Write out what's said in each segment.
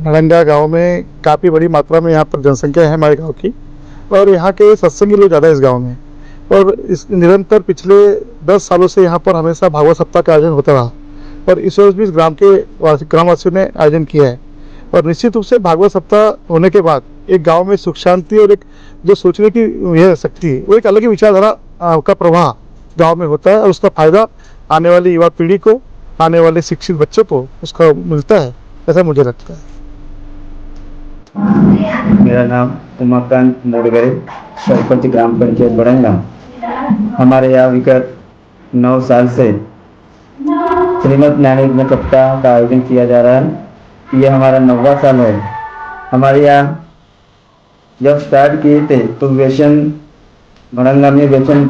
भड़ंगा गांव में काफ़ी बड़ी मात्रा में यहाँ पर जनसंख्या है हमारे गांव की, और यहाँ के सत्संगी लोग ज़्यादा है इस गांव में। और इस निरंतर पिछले 10 सालों से यहाँ पर हमेशा भागवत सप्ताह का आयोजन होता रहा, और इस वर्ष भी इस ग्रामवासियों ने आयोजन किया है। और निश्चित रूप से भागवत सप्ताह होने के बाद एक गाँव में सुख शांति और एक जो सोचने की यह शक्ति है, वो एक अलग ही विचारधारा का प्रवाह गाँव में होता है, और उसका फायदा आने वाली युवा पीढ़ी को, आने वाले शिक्षित बच्चों को उसका मिलता है, ऐसा मुझे लगता है। मेरा नाम उमाकांत मोड़गरे, सरपंच ग्राम पंचायत भड़ंगा। हमारे यहाँ विगत 9 साल से श्रीमद् ज्ञानयज्ञ सप्ताह का आयोजन किया जा रहा है। ये हमारा 9वां साल है। हमारे यहाँ जब स्टार्ट किए थे तो भड़ंगा में व्यसन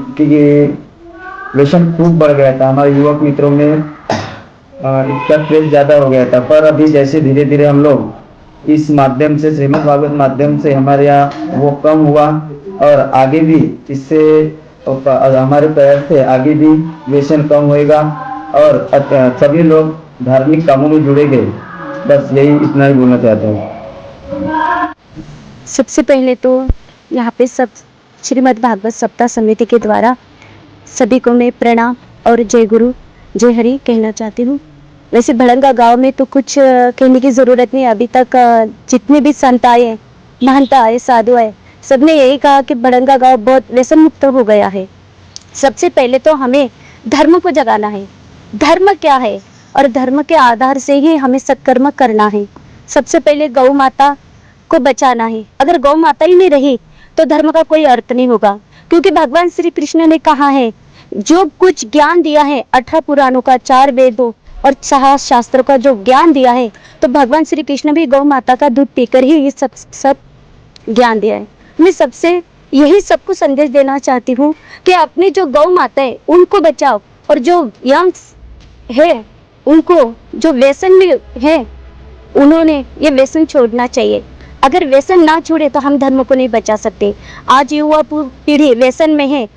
खूब बढ़ गया था। हमारे युवक मित्रों में इसका क्रेज ज़्यादा हो गया था, पर अभी जैसे धीरे धीरे हम लोग इस माध्यम से, श्रीमद् भागवत माध्यम से हमारे यहाँ वो कम हुआ, और आगे भी इससे हमारे प्रयास से आगे भी व्यसन कम होएगा और सभी लोग धार्मिक कामों में जुड़ेंगे। बस यही इतना ही बोलना चाहता हूँ। सबसे पहले तो यहाँ पे सब श्रीमद् भागवत सप्ताह समिति के द्वारा सभी को मैं प्रणाम और जय गुरु जय हरि कहना चाहती हूँ। वैसे भड़ंगा गांव में तो कुछ कहने की ज़रूरत नहीं। अभी तक जितने भी संत आए, महंत आए, साधु आए, सबने यही कहा कि भड़ंगा गांव बहुत व्यसन मुक्त हो गया है। सबसे पहले तो हमें धर्म को जगाना है। धर्म क्या है, और धर्म के आधार से ही हमें सत्कर्म करना है। सबसे पहले गौ माता को बचाना है। अगर गौ माता ही नहीं रही तो धर्म का कोई अर्थ नहीं होगा, क्योंकि भगवान श्री कृष्ण ने कहा है, जो कुछ ज्ञान दिया है 18 पुराणों का, 4 वेदों और 6 शास्त्रों का जो ज्ञान दिया है, तो भगवान श्री कृष्ण भी गौ माता का दूध पीकर ही ये सब ज्ञान दिया है। मैं सबसे यही सबको संदेश देना चाहती हूँ कि अपनी जो गौ माता है उनको बचाओ, और जो यंग्स है उनको जो व्यसन में है उन्होंने ये व्यसन छोड़ना चाहिए। अगर व्यसन ना छोड़े तो हम धर्म को नहीं बचा सकते। आज युवा पीढ़ी व्यसन में है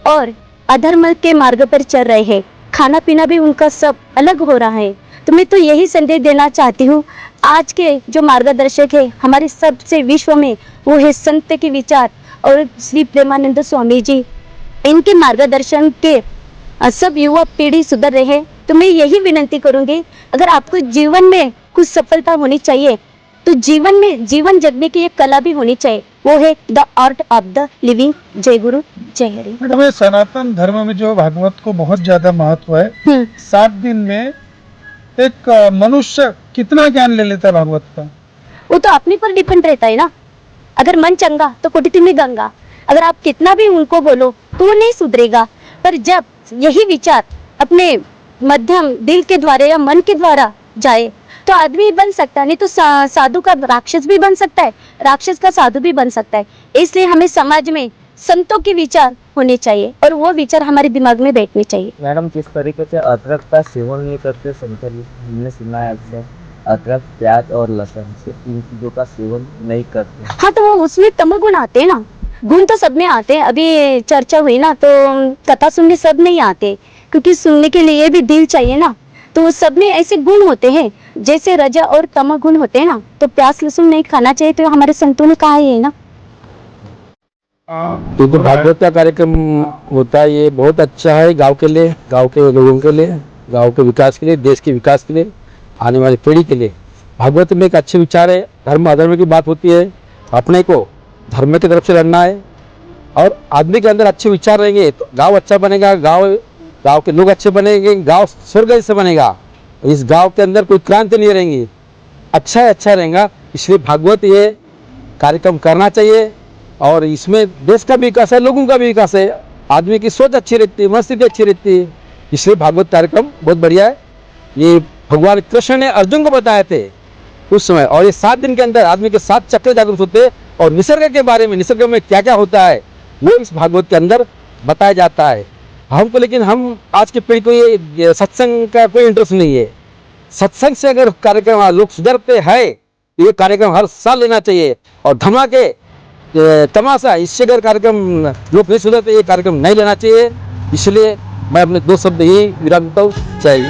और अधर्म के मार्ग पर चल रहे हैं। खाना पीना भी उनका सब अलग हो रहा है। तो मैं तो यही संदेश देना चाहती हूँ, आज के जो मार्गदर्शक है हमारे सबसे विश्व में, वो है संत के विचार और श्री प्रेमानंद स्वामी जी। इनके मार्गदर्शन के सब युवा पीढ़ी सुधर रहे। तो मैं यही विनती करूंगी, अगर आपको जीवन में कुछ सफलता होनी चाहिए तो जीवन में जीवन जगने की एक कला भी होनी चाहिए, वो है the art of the living. जय गुरु जय हरि। मैडम, सनातन धर्म में जो भागवत को बहुत ज्यादा महत्व है। 7 दिन में एक मनुष्य कितना ज्ञान ले लेता है भागवत का, वो तो अपने पर डिपेंड रहता है ना। अगर मन चंगा तो कोटि में गंगा। अगर आप कितना भी उनको बोलो तो वो नहीं सुधरेगा। पर जब यही विचार अपने मध्यम दिल के द्वारा या मन के द्वारा जाए तो आदमी बन सकता है। नहीं तो साधु का राक्षस भी बन सकता है, राक्षस का साधु भी बन सकता है। इसलिए हमें समाज में संतों के विचार होने चाहिए और वो विचार हमारे दिमाग में बैठने चाहिए। मैडम, किस तरीके से अदरक का सेवन नहीं करते संत? हमने सुना है आपसे अदरक, प्याज और लहसुन से इन चीजों का सेवन नहीं करते। हाँ, तो वो उसमें तमोगुण आते हैं ना। गुण तो सब में आते हैं। अभी चर्चा हुई ना, तो कथा सुनने सब नहीं आते, क्योंकि सुनने के लिए भी दिल चाहिए ना। तो सब में ऐसे गुण होते हैं, जैसे रजा और तम गुण होते हैं ना। तो प्याज लहसुन नहीं खाना चाहिए, तो हमारे संतों ने कहा है ना। तो भागवत का कार्यक्रम होता है, ये बहुत अच्छा है गांव के लिए, गांव के लोगों के लिए, गांव के विकास के लिए, देश के विकास के लिए, आने वाली पीढ़ी के लिए। भागवत में एक अच्छे विचार है। धर्म अधर्म की बात होती है, अपने को धर्म की तरफ से लड़ना है, और आदमी के अंदर अच्छे विचार रहेंगे तो गांव अच्छा बनेगा, गांव के लोग अच्छे बनेंगे, गांव स्वर्ग जैसे बनेगा। इस गांव के अंदर कोई क्रांति नहीं रहेंगी, अच्छा रहेगा। इसलिए भागवत ये कार्यक्रम करना चाहिए, और इसमें देश का भी विकास है, लोगों का भी विकास है, आदमी की सोच अच्छी रहती है, मनस्थिति अच्छी रहती है। इसलिए भागवत कार्यक्रम बहुत बढ़िया है। ये भगवान कृष्ण ने अर्जुन को बताए थे उस समय, और ये 7 दिन के अंदर आदमी के 7 चक्र जागृत होते, और निसर्ग के बारे में, निसर्ग में क्या क्या होता है वो इस भागवत के अंदर बताया जाता है हमको। लेकिन हम आज की पीढ़ी को ये सत्संग का कोई इंटरेस्ट नहीं है। सत्संग से अगर कार्यक्रम लोग सुधरते हैं तो ये कार्यक्रम हर साल लेना चाहिए, और धमाके तमाशा इससे अगर कार्यक्रम लोग नहीं सुधरते, ये कार्यक्रम नहीं लेना चाहिए। इसलिए मैं अपने 2 शब्द यही विराम देता हूँ। चाहिए।